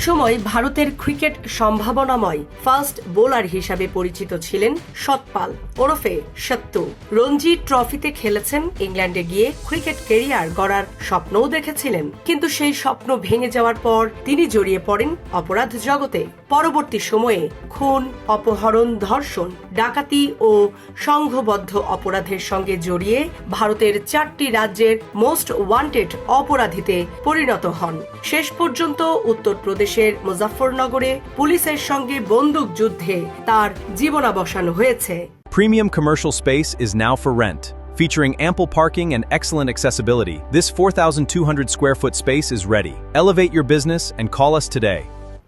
একসময় ভারতের ক্রিকেট সম্ভাবনাময় ফাস্ট বোলার হিসাবে পরিচিত ছিলেন সতপাল ওরফে সত্তু। রঞ্জি ট্রফিতে খেলেছেন, ইংল্যান্ডে গিয়ে ক্রিকেট ক্যারিয়ার গড়ার স্বপ্নও দেখেছিলেন। কিন্তু সেই স্বপ্ন ভেঙে যাওয়ার পর তিনি জড়িয়ে পড়েন অপরাধ জগতে। পরবর্তী সময়ে খুন, অপহরণ, ধর্ষণ, ডাকাতি ও সংঘবদ্ধ অপরাধের সঙ্গে জড়িয়ে ভারতের 4টি রাজ্যের মোস্ট ওয়ান্টেড অপরাধীতে পরিণত হন। শেষ পর্যন্ত উত্তরপ্রদেশের মুজাফফরনগরে পুলিশের সঙ্গে বন্দুক যুদ্ধে তার জীবনাবসান হয়েছে। Premium commercial space is now for rent. Featuring ample parking and excellent accessibility, this 4,200 square foot space is ready. Elevate your business and call us today.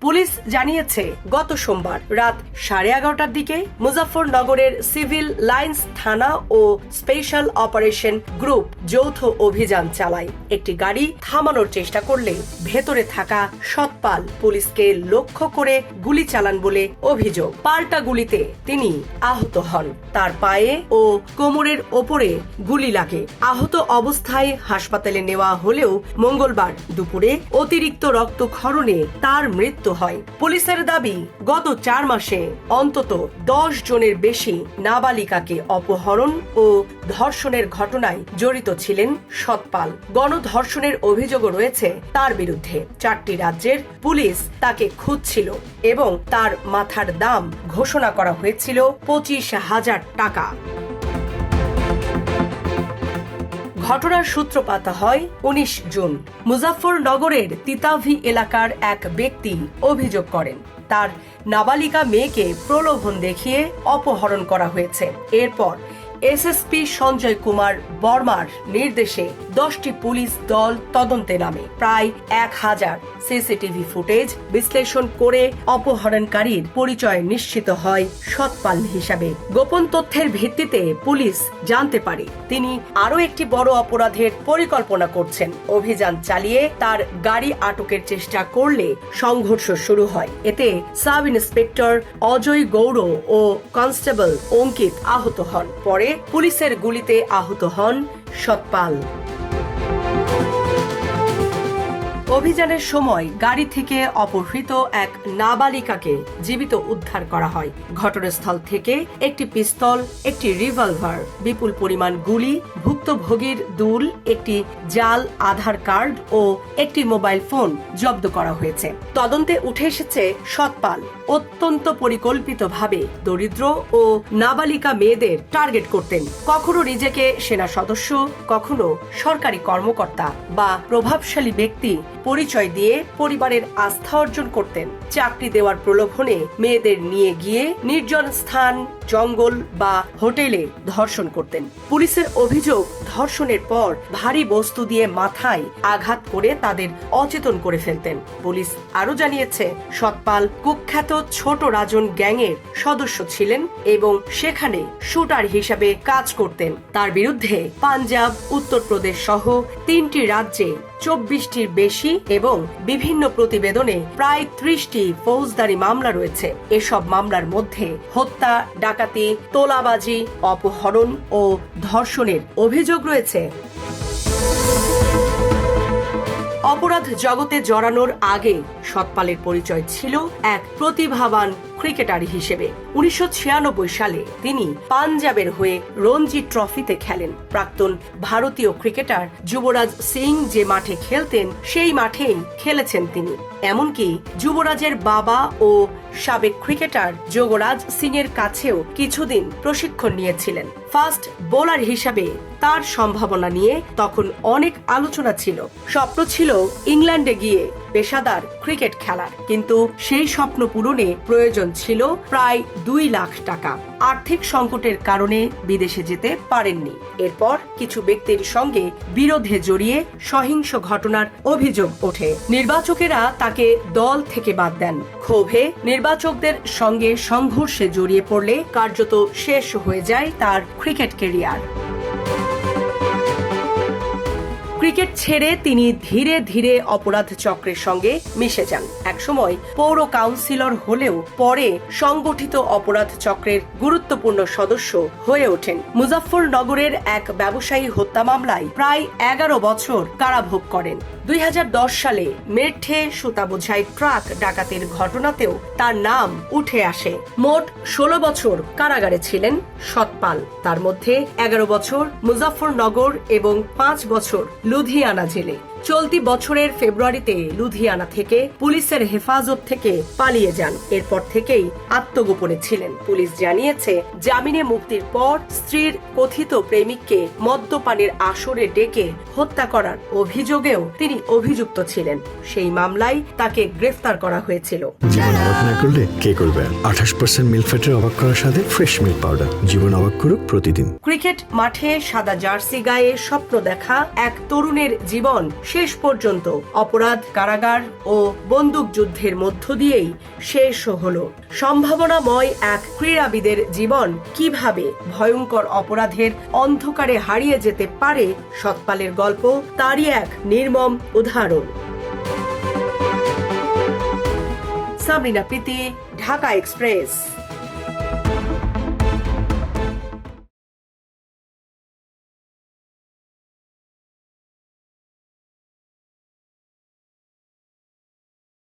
Police জানিয়েছে, গত সোমবার রাত 11:30টার দিকে মুজাফফরনগরের সিভিল লাইন্স থানা ও স্পেশাল অপারেশন গ্রুপ যৌথ অভিযান চালায়। একটি গাড়ি থামানোর চেষ্টা করলে ভেতরে থাকা সতপাল পুলিশকে লক্ষ্য করে গুলি চালান বলে অভিযোগ। পাল্টা গুলিতে তিনি আহত হন। তার পায়ে ও কোমরের ওপরে গুলি লাগে। আহত অবস্থায় হাসপাতালে নেওয়া হলেও মঙ্গলবার দুপুরে অতিরিক্ত রক্তক্ষরণে তার মৃত্যু হয়। পুলিশের দাবি, গত 4 মাসে অন্তত 10 জনের বেশি নাবালিকাকে অপহরণ ও ধর্ষণের ঘটনায় জড়িত ছিলেন সতপাল। গণধর্ষণের অভিযোগও রয়েছে তার বিরুদ্ধে। 4টি রাজ্যের পুলিশ তাকে খুঁজছিল এবং তার মাথার দাম ঘোষণা করা হয়েছিল 25,000 টাকা। ঘটনার সূত্রপাত হয় 19 জুন। মুজাফফরনগরের তিতাভি এলাকার এক ব্যক্তি অভিযোগ করেন, তার নাবালিকা মেয়েকে প্রলোভন দেখিয়ে অপহরণ করা হয়েছে। এরপর এসএসপি সঞ্জয় কুমার বর্মার নির্দেশে 10টি পুলিশ দল তদন্তে নামে। প্রায় 1000 সিসিটিভি ফুটেজ বিশ্লেষণ করে অপহরণকারীর পরিচয় নিশ্চিত হয় সতপাল হিসাবে। গোপন তথ্যের ভিত্তিতে পুলিশ জানতে পারে তিনি আরও একটি বড় অপরাধের পরিকল্পনা করছেন। অভিযান চালিয়ে তার গাড়ি আটকের চেষ্টা করলে সংঘর্ষ শুরু হয়। এতে সাব ইন্সপেক্টর অজয় গৌড় ও কনস্টেবল অঙ্কিত আহত হন। পরে পুলিশের গুলিতে আহত হন সতপাল। অভিযানের সময় গাড়ি থেকে অপহৃত এক নাবালিকাকে জীবিত উদ্ধার করা হয়। ঘটনাস্থল থেকে একটি পিস্তল, একটি রিভলভার, বিপুল পরিমাণ গুলি, ভুক্তভোগীর দুল, একটি জাল আধার কার্ড ও একটি মোবাইল ফোন জব্দ করা হয়েছে। তদন্তে উঠে এসেছে সতপাল অত্যন্ত পরিকল্পিতভাবে দরিদ্র ও নাবালিকা মেয়েদের টার্গেট করতেন। কখনো নিজেকে সেনা সদস্য, কখনো সরকারি কর্মকর্তা বা প্রভাবশালী ব্যক্তি পরিচয় দিয়ে পরিবারের আস্থা অর্জন করতেন। চাকরি দেওয়ার প্রলোভনে মেয়েদের নিয়ে গিয়ে নির্জন স্থান, জঙ্গল বা হোটেলে ধর্ষণ করতেন। পুলিশের অভিযোগ, ধর্ষণের পর ভারী বস্তু দিয়ে মাথায় আঘাত করে তাদের অচেতন করে ফেলতেন। পুলিশ আরো জানিয়েছে, সতপাল কুখ্যাত ছোট রাজন গ্যাংয়ের সদস্য ছিলেন এবং সেখানে শুটার হিসাবে কাজ করতেন। তার বিরুদ্ধে পাঞ্জাব, উত্তরপ্রদেশ সহ 3টি রাজ্যে 24টির বেশি এবং বিভিন্ন প্রতিবেদনে প্রায় 30টি ফৌজদারি মামলা রয়েছে। এসব মামলার মধ্যে হত্যা, ডাকাতি, তোলাবাজি, অপহরণ ও ধর্ষণের অভিযোগ রয়েছে। অপরাধ জগতে জড়ানোর আগে সতপালের পরিচয় ছিল এক প্রতিভাবান ক্রিকেটার হিসেবে। 1996 সালে তিনি পাঞ্জাবের হয়ে রঞ্জি ট্রফিতে খেলেন। প্রাক্তন ভারতীয় ক্রিকেটার যুবরাজ সিং যে মাঠে খেলতেন সেই মাঠেই খেলেছেন তিনি। এমনকি যুবরাজের বাবা ও সাবেক ক্রিকেটার যোগরাজ সিং এর কাছেও কিছুদিন প্রশিক্ষণ নিয়েছিলেন। ফাস্ট বোলার হিসাবে তার সম্ভাবনা নিয়ে তখন অনেক আলোচনা ছিল। স্বপ্ন ছিল ইংল্যান্ডে গিয়ে পেশাদার ক্রিকেট খেলার, কিন্তু সেই স্বপ্ন পূরণে প্রয়োজন ছিল প্রায় 2 লাখ টাকা। আর্থিক সংকটের কারণে বিদেশে যেতে পারেননি। এরপর কিছু ব্যক্তির সঙ্গে বিরোধে জড়িয়ে সহিংস ঘটনার অভিযোগ ওঠে। নির্বাচকেরা তাকে দল থেকে বাদ দেন। ক্ষোভে নির্বাচকদের সঙ্গে সংঘর্ষে জড়িয়ে পড়লে কার্যত শেষ হয়ে যায় তার ক্রিকেট ক্যারিয়ার। ক্রিকেট ছেড়ে তিনি ধীরে ধীরে অপরাধ চক্রের সঙ্গে মিশে যান। একসময় পৌর কাউন্সিলর হলেও পরে সংগঠিত অপরাধ চক্রের গুরুত্বপূর্ণ সদস্য হয়ে ওঠেন। মুজাফফরনগরের এক ব্যবসায়ী হত্যা মামলায় প্রায় 11 বছর কারাভোগ করেন। 2010 সালে মেঠে সুতা বোঝাই ট্রাক ডাকাতির ঘটনাতেও তার নাম উঠে আসে। মোট 16 বছর কারাগারে ছিলেন সতপাল, তার মধ্যে 11 বছর মুজাফফরনগর এবং 5 বছর লুধিয়ানা জেলে। চলতি বছরের ফেব্রুয়ারিতে লুধিয়ানা থেকে পুলিশের হেফাজত থেকে পালিয়ে যান। এরপর থেকেই আত্মগোপনে ছিলেন। পুলিশ জানিয়েছে, জামিনে মুক্তির পর স্ত্রীর কথিত প্রেমিককে মদ্যপানের আসরে ডেকে হত্যা করার অভিযোগেও তিনি অভিযুক্ত ছিলেন। সেই মামলায় তাকে গ্রেফতার করা হয়েছিল। জীবন অবাক না করলে কে করবে? 28% মিল্ক ফ্যাটের অবাক করার সাথে ফ্রেশ মিল্ক পাউডার। জীবন অবাক করুক প্রতিদিন। ক্রিকেট মাঠে সাদা জার্সি গায়ে স্বপ্ন দেখা এক তরুণের জীবন শেষ পর্যন্ত অপরাধ, কারাগার ও বন্দুক যুদ্ধের মধ্য দিয়েই শেষ হলো। সম্ভাবনাময় এক ক্রীড়াবিদের জীবন কিভাবে ভয়ঙ্কর অপরাধের অন্ধকারে হারিয়ে যেতে পারে, সতপালের গল্প তারই এক নির্মম উদাহরণ। সাবরিনা প্রীতি, ঢাকা এক্সপ্রেস।